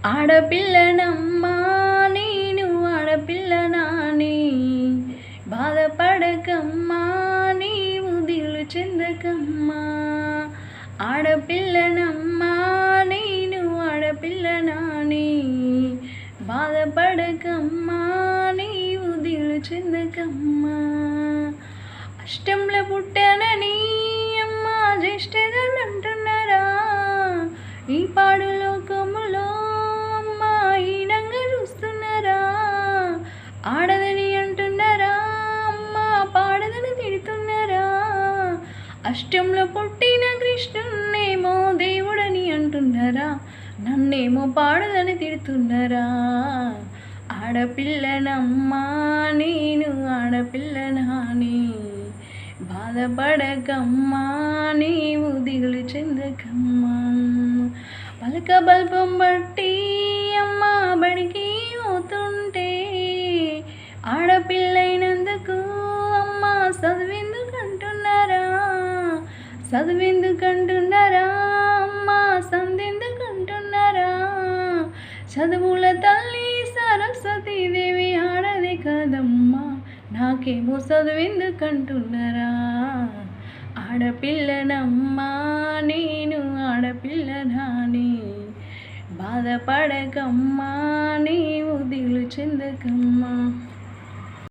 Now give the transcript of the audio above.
ఆడపిల్లనమ్మా నేను ఆడపిల్లనాని, బాధపడకమ్మా నీవు దిగులు చెందకమ్మా. ఆడపిల్లనమ్మా నేను ఆడపిల్లనాని, బాధపడకమ్మా నీవు దిగులు చెందకమ్మా. అష్టంలో పుట్టానని అమ్మ జ్యేష్ఠదనంటున్నారా, ఈ పాడు లోకములో అమ్మ హీనంగా చూస్తున్నారా. ఆడదని అంటున్నారా అమ్మ, పాడదని తిడుతున్నారా. అష్టంలో పుట్టిన కృష్ణున్నేమో దేవుడని అంటున్నారా, నన్నేమో పాడదని తిడుతున్నారా. ఆడపిల్లనమ్మా నేను ఆడపిల్లనాని, బాధపడకమ్మా నీవు దిగులు చెందకమ్మా. పలక బల్పం బట్టి అమ్మ బడికి పోతుంటే, ఆడపిల్లైనందుకు అమ్మ చదువెందుకంటున్నారా, చదువెందుకంటున్నారా అమ్మ, సందెందుకంటున్నారా. చదువుల తల్లి సరస్వతీదేవి ఆడది కదమ్మా, నాకేమో చదువెందుకంటున్నారా. ఆడపిల్లనమ్మా నేను ఆడపిల్లనాని, బాధపడకమ్మా నీవు దిగులు చెందకమ్మా.